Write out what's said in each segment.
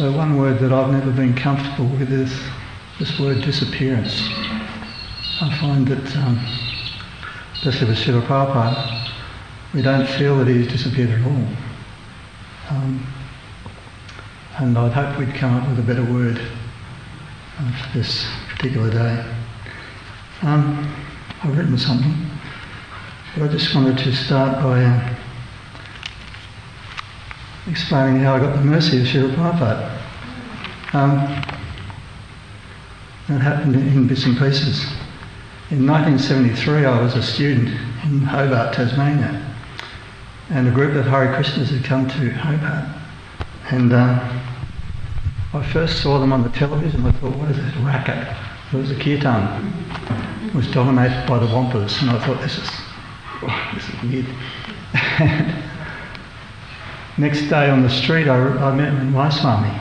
So one word that I've never been comfortable with is this word disappearance. I find that, especially with Srila Prabhupada, we don't feel that he's disappeared at all. And I'd hope we'd come up with a better word for this particular day. I've written something, but I just wanted to start by explaining how I got the mercy of Srila Prabhupada. That happened in bits and pieces. In 1973 I was a student in Hobart, Tasmania, and a group of Hare Krishnas had come to Hobart. And I first saw them on the television. I thought, what is this racket? It was a kirtan. It was dominated by the Wampas, and I thought, this is weird. Next day on the street I met Swami,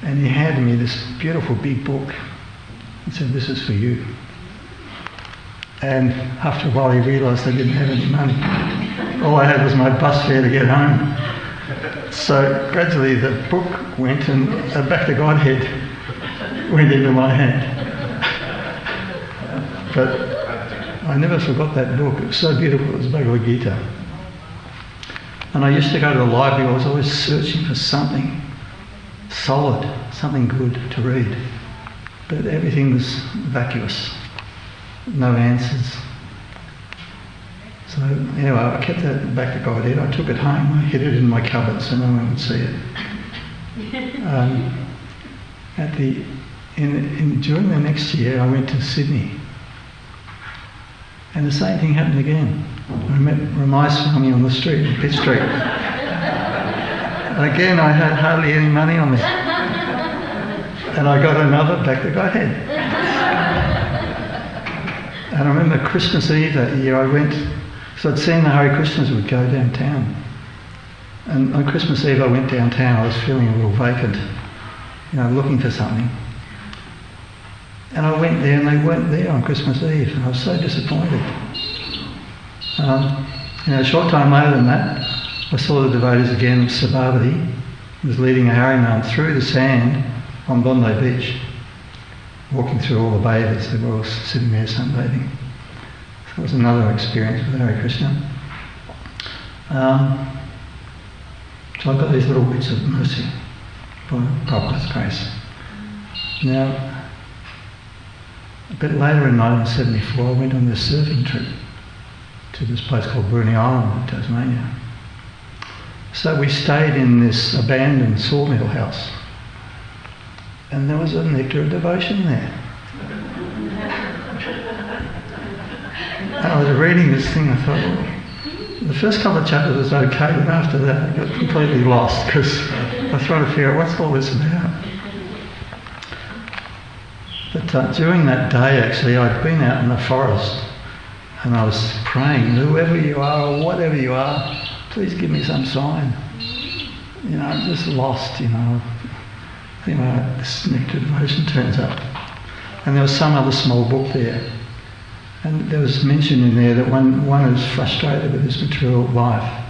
and he handed me this beautiful big book and said, this is for you. And after a while he realised I didn't have any money. All I had was my bus fare to get home. So gradually the book went, and Back to Godhead went into my hand. But I never forgot that book. It was so beautiful. It was Bhagavad Gita. And I used to go to the library. I was always searching for something solid, something good to read. But everything was vacuous. No answers. So anyway, I kept that Back to Godhead. I took it home. I hid it in my cupboard so no one would see it. During the next year, I went to Sydney, and the same thing happened again. I met Swami on the street, in Pitt Street. Again, I had hardly any money on me, and I got another Back to Godhead. And I remember Christmas Eve that year I went, so I'd seen the Hare Krishnas would go downtown. And on Christmas Eve I went downtown. I was feeling a little vacant, looking for something. And I went there and they weren't there on Christmas Eve, and I was so disappointed. A short time later than that, I saw the devotees again. Sabhavati was leading a Hariman through the sand on Bondi Beach, walking through all the bathers. They were all sitting there sunbathing. So it was another experience with Hare Krishna. So I got these little bits of mercy by Prabhupada's grace. Now, a bit later in 1974, I went on this surfing trip to this place called Bruny Island in Tasmania. So we stayed in this abandoned sawmill house, and there was a nectar of devotion there. And I was reading this thing, I thought, well, the first couple of chapters was okay, but after that I got completely lost, because I was trying to figure out what's all this about. But during that day, actually, I'd been out in the forest and I was praying, whoever you are or whatever you are, please give me some sign. I'm just lost, this nectar of devotion turns up. And there was some other small book there. And there was mention in there that when one is frustrated with this material life,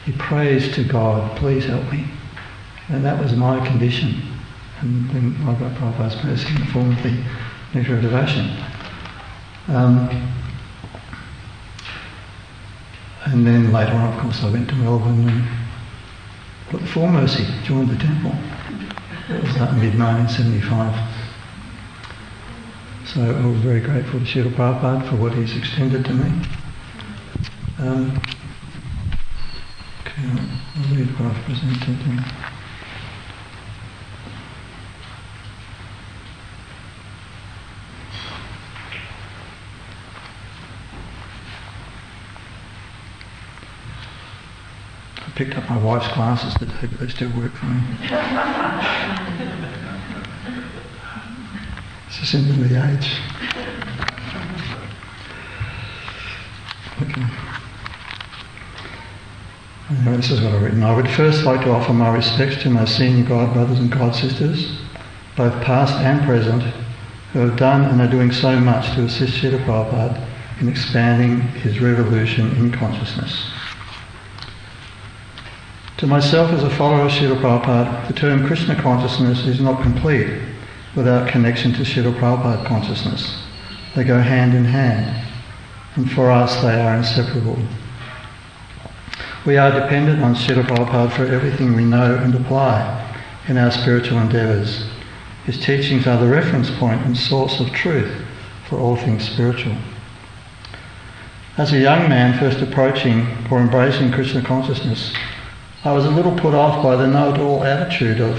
he prays to God, please help me. And that was my condition. And then I got Prabhupada's mercy in the form of the nectar of devotion. And then later on, of course, I went to Melbourne and got the full mercy, joined the temple. That was mid-1975. So I was very grateful to Srila Prabhupada for what he's extended to me. I'll read what I've presented. I picked up my wife's glasses today, but they still work for me. It's a symbol of the age. Okay. Anyway, this is what I've written. I would first like to offer my respects to my senior God brothers and God sisters, both past and present, who have done and are doing so much to assist Srila Prabhupada in expanding his revolution in consciousness. To myself as a follower of Srila Prabhupada, the term Krishna consciousness is not complete without connection to Srila Prabhupada consciousness. They go hand in hand, and for us they are inseparable. We are dependent on Srila Prabhupada for everything we know and apply in our spiritual endeavours. His teachings are the reference point and source of truth for all things spiritual. As a young man first approaching or embracing Krishna consciousness, I was a little put off by the know-it-all attitude of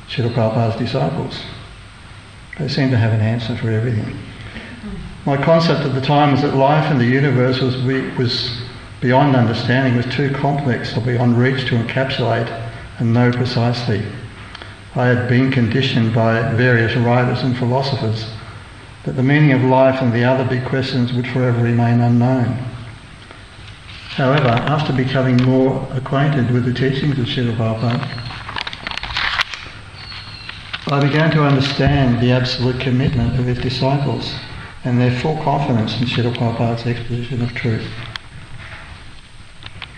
Srila Prabhupada's disciples. They seemed to have an answer for everything. My concept at the time was that life in the universe was beyond understanding, was too complex or beyond reach to encapsulate and know precisely. I had been conditioned by various writers and philosophers that the meaning of life and the other big questions would forever remain unknown. However, after becoming more acquainted with the teachings of Srila Prabhupada, I began to understand the absolute commitment of his disciples and their full confidence in Srila Prabhupada's exposition of truth.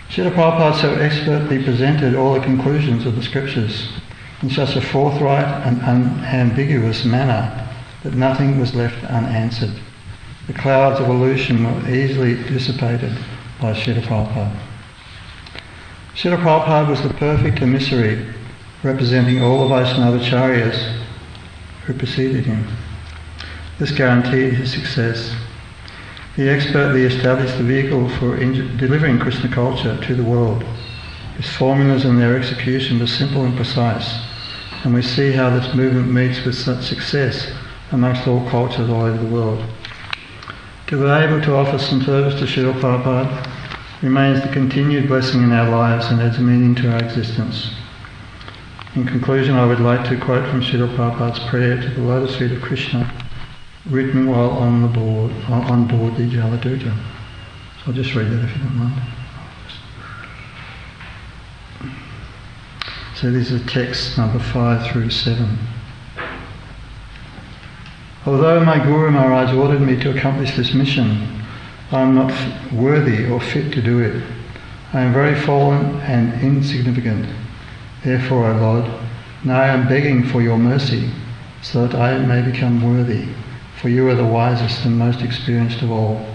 Srila Prabhupada so expertly presented all the conclusions of the scriptures in such a forthright and unambiguous manner that nothing was left unanswered. The clouds of illusion were easily dissipated by Srila Prabhupada. Srila Prabhupada was the perfect emissary representing all the Vaishnavacharyas who preceded him. This guaranteed his success. He expertly established the vehicle for delivering Krishna culture to the world. His formulas and their execution were simple and precise, and we see how this movement meets with such success amongst all cultures all over the world. To be able to offer some service to Srila Prabhupada remains the continued blessing in our lives and adds meaning to our existence. In conclusion, I would like to quote from Srila Prabhupada's prayer to the lotus feet of Krishna, written while on board the Jaladuta. So I'll just read that if you don't mind. So this is text number 5 through 7. Although my Guru Maharaj ordered me to accomplish this mission, I am not worthy or fit to do it. I am very fallen and insignificant. Therefore, O Lord, now I am begging for your mercy, so that I may become worthy, for you are the wisest and most experienced of all.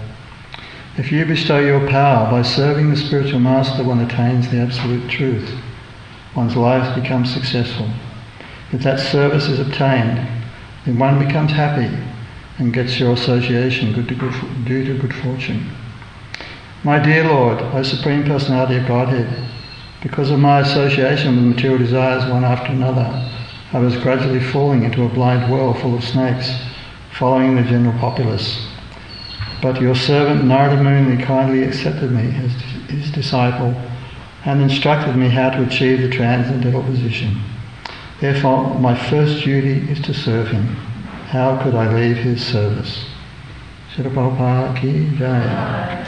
If you bestow your power, by serving the spiritual master one attains the absolute truth. One's life becomes successful. If that service is obtained, then one becomes happy and gets your association due to good fortune. My dear Lord, O Supreme Personality of Godhead, because of my association with material desires one after another, I was gradually falling into a blind well full of snakes, following the general populace. But your servant Narada Muni kindly accepted me as his disciple and instructed me how to achieve the transcendental position. Therefore, my first duty is to serve him. How could I leave his service? Srila Prabhupada ki jai.